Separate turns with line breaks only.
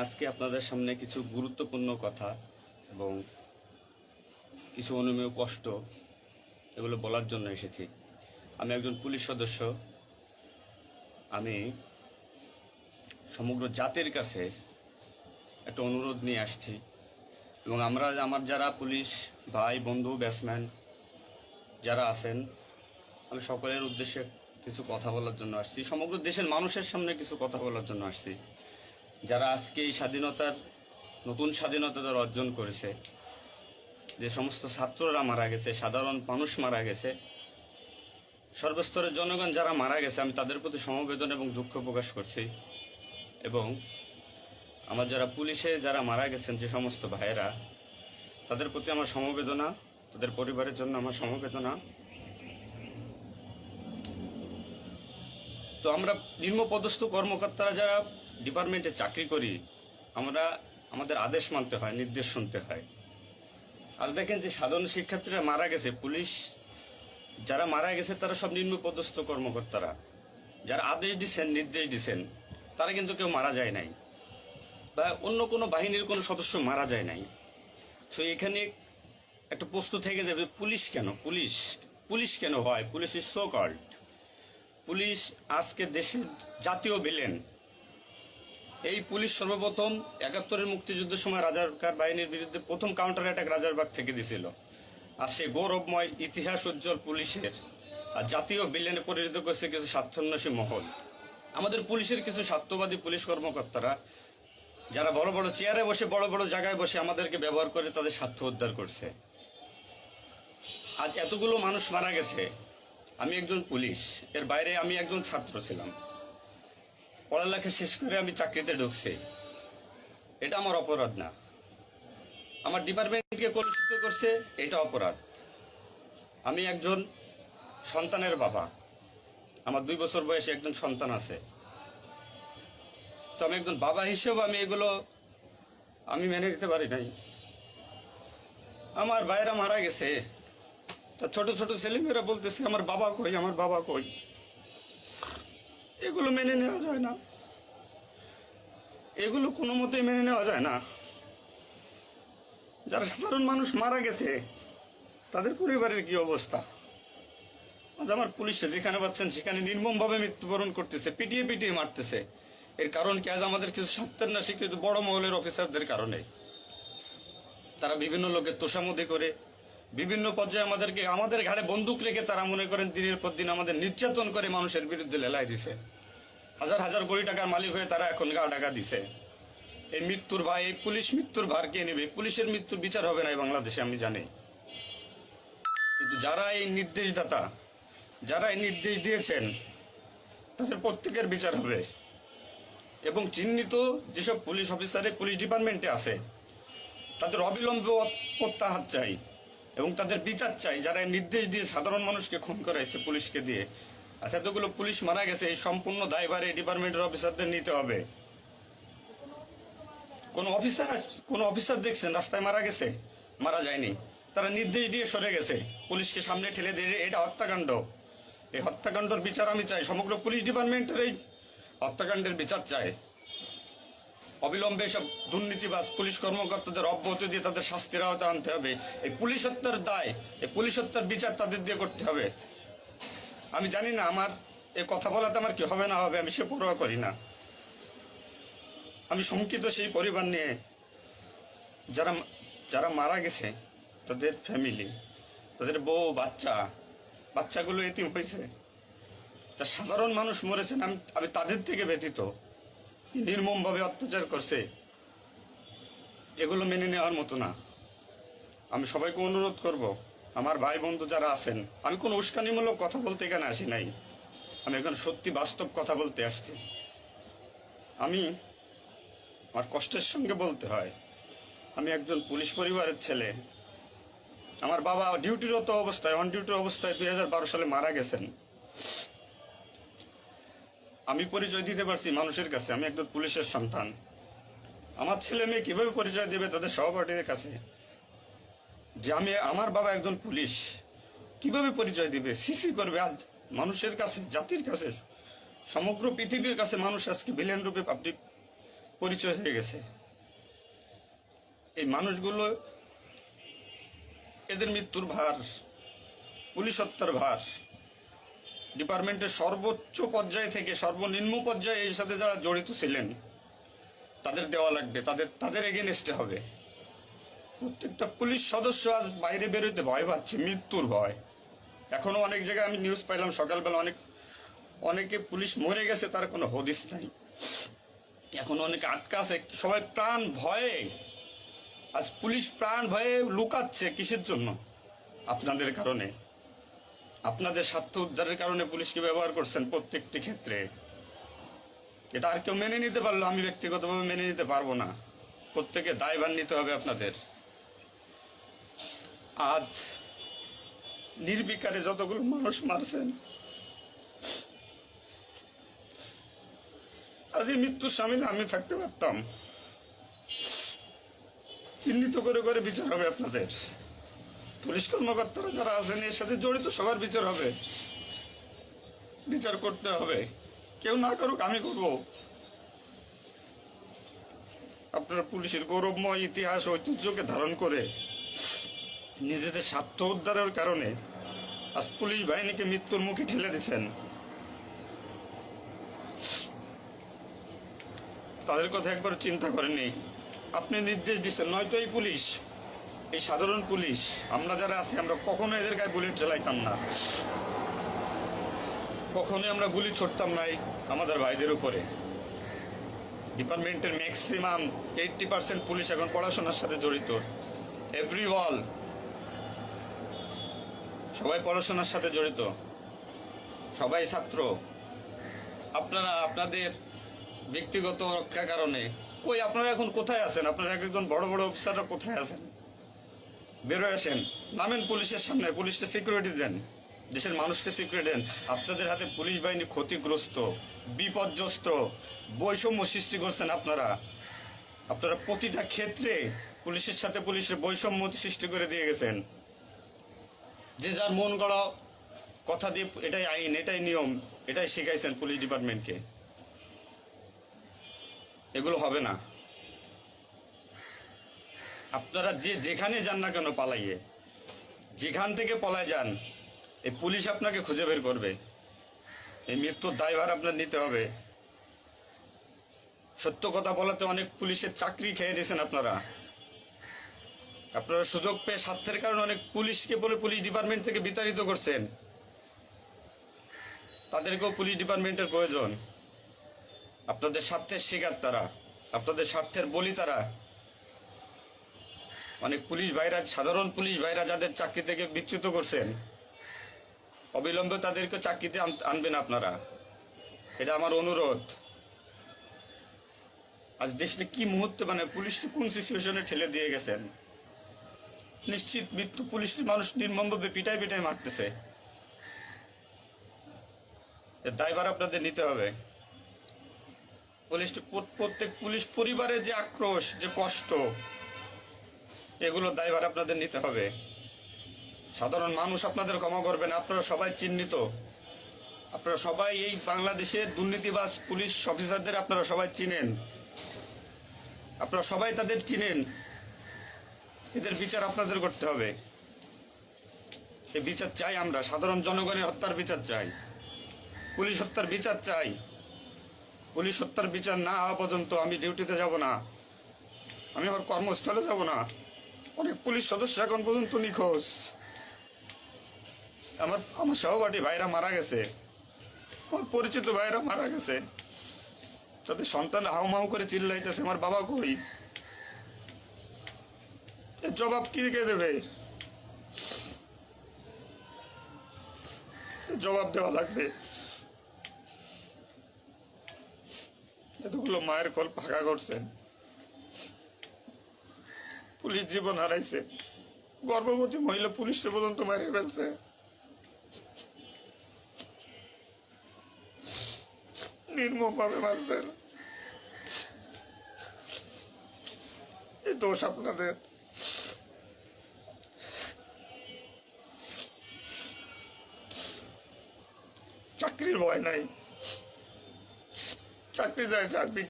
আজকে আপনাদের সামনে কিছু গুরুত্বপূর্ণ কথা এবং কিছু অনুমেয় কষ্ট এগুলো বলার জন্য এসেছি। আমি একজন পুলিশ সদস্য। আমি সমগ্র জাতির কাছে একটা অনুরোধ নিয়ে আসছি এবং আমার যারা পুলিশ ভাই বন্ধু ব্যাটসম্যান যারা আছেন, আমি সকলের উদ্দেশ্যে কিছু কথা বলার জন্য আসছি। সমগ্র দেশের মানুষের সামনে কিছু কথা বলার জন্য আসছি। যারা আজকে এই নতুন স্বাধীনতা যারা অর্জন করেছে, যে সমস্ত ছাত্ররা মারা গেছে, সাধারণ মানুষ মারা গেছে, সর্বস্তরের জনগণ যারা মারা গেছে, আমি তাদের প্রতি সমবেদনা এবং দুঃখ প্রকাশ করছি। এবং আমার যারা পুলিশে যারা মারা গেছেন যে সমস্ত ভাইয়েরা, তাদের প্রতি আমার সমবেদনা, তাদের পরিবারের জন্য আমার সমবেদনা। তো আমরা নিম্নপদস্থ কর্মকর্তারা যারা ডিপার্টমেন্টে চাকরি করি, আমাদের আদেশ মানতে হয়, নির্দেশ শুনতে হয়। আজ দেখেন যে সাধারণ শিক্ষার্থীরা মারা গেছে, পুলিশ যারা মারা গেছে তারা সব নিম্নপদস্থ কর্মকর্তারা, যারা আদেশ দিচ্ছেন নির্দেশ দিচ্ছেন, তারা কিন্তু কেউ মারা যায় নাই, বা অন্য কোনো বাহিনীর কোনো সদস্য মারা যায় নাই। তো এখানে একটা প্রশ্ন থেকে যাবে, পুলিশ কেন পুলিশ কেন হয়? Police is so called. Police আজকে দেশের জাতীয় ভিলেন। এই পুলিশ সর্বপ্রথম ৭১-এর মুক্তিযুদ্ধের সময় রাজাকার বাহিনীর বিরুদ্ধে প্রথম কাউন্টার অ্যাটাক রাজারবাগ থেকে দিছিল। আর সে গৌরবময় ইতিহাস উজ্জ্বল পুলিশের আর জাতীয় ভিলেনে পরিণত করেছে কিছু স্বার্থান্বেষী মহল। আমাদের পুলিশের কিছু স্বার্থবাদী পুলিশ কর্মকর্তারা যারা বড় বড় চেয়ারে বসে, বড় বড় জায়গায় বসে আমাদেরকে ব্যবহার করে তাদের স্বার্থ উদ্ধার করছে। আজ এতগুলো মানুষ মারা গেছে। আমি একজন পুলিশ, এর বাইরে আমি একজন ছাত্র ছিলাম। পড়ালেখা শেষ করে আমি চাকরিতে ঢুকছি। এটা আমার অপরাধ না। আমার ডিপার্টমেন্টকে কলুষিত করছে, এটা অপরাধ। আমি একজন সন্তানের বাবা, আমার 2 বছর বয়সে একজন সন্তান আছে। তো আমি একজন বাবা হিসেবে আমি মেনে নিতে পারি নাই। আমার ভাইয়েরা মারা গেছে, তা ছোট ছোট ছেলেমেয়েরা বলতেছে আমার বাবা কই, আমার বাবা কই। এগুলো মেনে নেওয়া যায় না, এগুলো কোনো মতেই মেনে নেওয়া যায় না। যারা সাধারণ মানুষ মারা গেছে তাদের পরিবারের কি অবস্থা? আজ আমার পুলিশে যেখানে পাচ্ছেন সেখানে নির্মমভাবে মৃত্যুবরণ করতেছে, পিটিয়ে পিটিয়ে মারতেছে। এর কারণ কি? আজ আমাদের কিছু স্বার্থের না স্বীকৃত বড় মহলের অফিসারদের কারণে। তারা বিভিন্ন লোকের তোষামোদি করে বিভিন্ন পর্যায়ে আমাদের ঘাড়ে বন্দুক রেখে তারা মনে করেন দিনের পর দিন আমাদের নির্যাতন করে মানুষের বিরুদ্ধে লেলাই দিছে। হাজার হাজার কোটি টাকার মালিক হয়ে তারা এখন গা ঢাকা দিছে। এই মৃত্যুর ভার, এই পুলিশ মৃত্যুর ভার কে নেবে? পুলিশের মৃত্যুর বিচার হবে না এই বাংলাদেশে, আমি জানি। কিন্তু যারা এই নির্দেশদাতা, যারা এই নির্দেশ দিয়েছেন, তাদের প্রত্যেকের বিচার হবে। এবং চিহ্নিত যেসব পুলিশ অফিসারে পুলিশ ডিপার্টমেন্টে আছে তাদের অবিলম্বে প্রত্যাহার চাই এবং তাদের বিচার চাই, যারা নির্দেশ দিয়ে সাধারণ মানুষকে খুন করাইছে পুলিশকে দিয়ে। আচ্ছা, এতগুলো পুলিশ মারা গেছে, এই সম্পূর্ণ দায়ভার এই ডিপার্টমেন্টের অফিসারদের নিতে হবে। কোন অফিসার দেখছেন রাস্তায় মারা গেছে? মারা যায়নি। তারা নির্দেশ দিয়ে সরে গেছে, পুলিশকে সামনে ঠেলে দিয়ে। এটা হত্যাকাণ্ড। এই হত্যাকাণ্ডের বিচার আমি চাই। সমগ্র পুলিশ ডিপার্টমেন্টের এই হত্যাকাণ্ডের বিচার চাই। অবিলম্বে সব দুর্নীতিবাজ পুলিশ কর্মকর্তাদের অব্যাহতি দিয়ে তাদের শাস্তির আওতায় আনতে হবে। এই পুলিশ হত্যার দায়, এই পুলিশ হত্যার বিচার তাদের দিয়ে করতে হবে। আমি জানি না আমার এই কথা বলাতে আমার কি হবে না হবে, আমি সে পরোয়া করি না। আমি শঙ্কিত সেই পরিবার নিয়ে, যারা মারা গেছে, তাদের ফ্যামিলি, তাদের বউ বাচ্চাগুলো এতিম হয়েছে। তা সাধারণ মানুষ মরেছেন, আমি তাদের থেকে ব্যতীত। নির্মমভাবে অত্যাচার করছে, এগুলো মেনে নেওয়ার মতো না। আমি সবাইকে অনুরোধ করব, আমার ভাই বন্ধু যারা আছেন, আমি কোনো উস্কানিমূলক কথা বলতে এখানে আসি নাই। আমি এখন সত্যি বাস্তব কথা বলতে আসছি। আমার কষ্টের সঙ্গে বলতে হয়, আমি একজন পুলিশ পরিবারের ছেলে। আমার বাবা অন ডিউটির অবস্থায় 2012 সালে মারা গেছেন। আমি পরিচয় দিতে পারছি মানুষের কাছে, আমি একজন পুলিশের সন্তান। আমার ছেলে মেয়ে কিভাবে পরিচয় দেবে তাদের সহপাঠীদের কাছে যে আমার বাবা একজন পুলিশ? কিভাবে পরিচয় দিবে? সিসি করবে? আজ মানুষের কাছে, জাতির কাছে, সমগ্র পৃথিবীর কাছে মানুষ আজকে ভিলেন রূপে পরিচয় হয়ে গেছে। এই মানুষগুলো, এদের মৃত্যুর ভার, পুলিশ হত্যার ভার ডিপার্টমেন্টের সর্বোচ্চ পর্যায়ে থেকে সর্বনিম্ন পর্যায়ে এর সাথে যারা জড়িত ছিলেন তাদের দেওয়া লাগবে, তাদের এগেনস্টে হবে। প্রত্যেকটা পুলিশ সদস্য আজ বাইরে বেরোতে ভয় পাচ্ছে, মৃত্যুর ভয়। এখনো অনেক জায়গায় আমি নিউজ পাইলাম সকালবেলা, অনেকে পুলিশ মরে গেছে, তার কোনো হদিস নাই। এখন অনেকে আটকা আছে, সবাই প্রাণ ভয়ে, আজ পুলিশ প্রাণ ভয়ে লুকাচ্ছে। কিসের জন্য? আপনাদের কারণে, আপনাদের স্বার্থ উদ্ধারের কারণে পুলিশকে ব্যবহার করছেন প্রত্যেকটি ক্ষেত্রে। এটা আর কেউ মেনে নিতে পারলো, আমি ব্যক্তিগতভাবে মেনে নিতে পারবো না। প্রত্যেকে দায়ভার নিতে হবে আপনাদের। আজ নির্বিকারে যতগুলো মানুষ মারছেন, আজ এই মৃত্যুর সামিল আমি থাকতে পারতাম। চিহ্নিত করে করে বিচার হবে আপনাদের। পুলিশ কর্মকর্তারা যারা আছেন এর সাথে জড়িত সবার বিচার হবে, বিচার করতে হবে। কেউ না করুক, আমি করব। আপনারা পুলিশের গৌরবময় ইতিহাস ঐতিহ্যকে ধারণ করে নিজেদের স্বার্থ উদ্ধারের কারণে আজ পুলিশ বাহিনীকে মৃত্যুর মুখে ঠেলে দিচ্ছেন। তাদের কথা একবার চিন্তা করেননি। আপনি নির্দেশ দিচ্ছেন, নয়তো এই পুলিশ, এই সাধারণ পুলিশ, আমরা যারা আছি, আমরা কখনো এদের গায়ে বুলেট চালাইতাম না, কখনোই আমরা গুলি ছড়তাম নাই আমাদের ভাইদের উপরে। ডিপার্টমেন্টের ম্যাক্সিমাম 80% পুলিশ এখন পড়াশোনার সাথে জড়িত। এভরি ওয়াল, সবাই পড়াশোনার সাথে জড়িত, সবাই ছাত্র। আপনারা আপনাদের ব্যক্তিগত রক্ষার কারণে কই, আপনারা এখন কোথায় আছেন? আপনারা একজন বড় বড় অফিসাররা কোথায় আছেন? বেরোয় আসেন, নামেন পুলিশের সামনে, পুলিশকে সিকিউরিটি দেন, দেশের মানুষকে সিকিউরিটি দেন। আপনাদের হাতে পুলিশ বাহিনী ক্ষতিগ্রস্ত, বিপর্যস্ত, বৈষম্য সৃষ্টি করছেন আপনারা। আপনারা প্রতিটা ক্ষেত্রে পুলিশের সাথে পুলিশের বৈষম্য সৃষ্টি করে দিয়ে গেছেন। যে যার মন গড়া কথা দিয়ে, এটাই আইন, এটাই নিয়ম, এটাই শিখাইছেন পুলিশ ডিপার্টমেন্টকে। এগুলো হবে না। আপনারা যেখানে যান না কেন পালাইয়ে, যেখান থেকে পলায় যান, এই পুলিশ আপনাকে খুঁজে বের করবে। এই মৃত্যুর দায়ভার আপনার নিতে হবে। সত্য কথা বলাতে অনেক পুলিশের চাকরি খেয়ে নিয়েছেন আপনারা। আপনারা সুযোগ পেয়ে স্বার্থের কারণে অনেক পুলিশকে বলে পুলিশ ডিপার্টমেন্ট থেকে বিতাড়িত করছেন। তাদেরকেও পুলিশ ডিপার্টমেন্টের প্রয়োজন। আপনাদের স্বার্থের শিকার তারা, আপনাদের স্বার্থের বলি তারা। অনেক পুলিশ ভাইরা, সাধারণ পুলিশ ভাইরা যাদের চাকরি থেকে বিচ্যুত করছেন, অবিলম্বে তাদেরকে চাকরিতে আনবেন আপনারা। এটা আমার অনুরোধ। আজ দেশে কি মুহূর্তে, মানে পুলিশকে কোন সিচুয়েশনে ঠেলে দিয়ে গেছেন। নিশ্চিত মৃত্যু, পুলিশ মানুষ নির্মমভাবে পিটাই পিটাই মারতেছে। এর দায়ভার আপনাদের নিতে হবে। প্রত্যেক পুলিশ পরিবারের যে আক্রোশ, যে কষ্ট, এগুলো দায়ভার আপনাদের নিতে হবে। সাধারণ মানুষ আপনাদের ক্ষমা করবে না। আপনারা সবাই চিহ্নিত, আপনারা সবাই এই বাংলাদেশের দুর্নীতিবাজ পুলিশ অফিসারদের আপনারা সবাই চিনেন, আপনারা সবাই তাদের চিনেন। এদের বিচার আপনাদের করতে হবে। এই বিচার চাই আমরা, সাধারণ জনগণের হত্যার বিচার চাই, পুলিশ হত্যার বিচার চাই। পুলিশ হত্যার বিচার না হওয়া পর্যন্ত আমি ডিউটিতে যাব না, আমি আমার কর্মস্থলে যাব না। অনেক পুলিশ সদস্য এখন পর্যন্ত নিখোঁজ। আমার সহপাঠী ভাইরা মারা গেছে, আমার পরিচিত ভাইরা মারা গেছে। তাদের সন্তান হাউমাউ করে চিল্লাইতেছে, আমার বাবা কই? এর জবাব কি কে দেবে? জবাব দেওয়া লাগবে। এতগুলো মায়ের কোল ফাঁকা করছেন, পুলিশ জীবন হারাইছে, গর্ভবতী মহিলা পুলিশকে পর্যন্ত মারে ফেলছে। নির্মম ভাবে মারছেন। এই দোষ আপনাদের। চাকরির ভয় নাই, চাকরি যায় চাকরি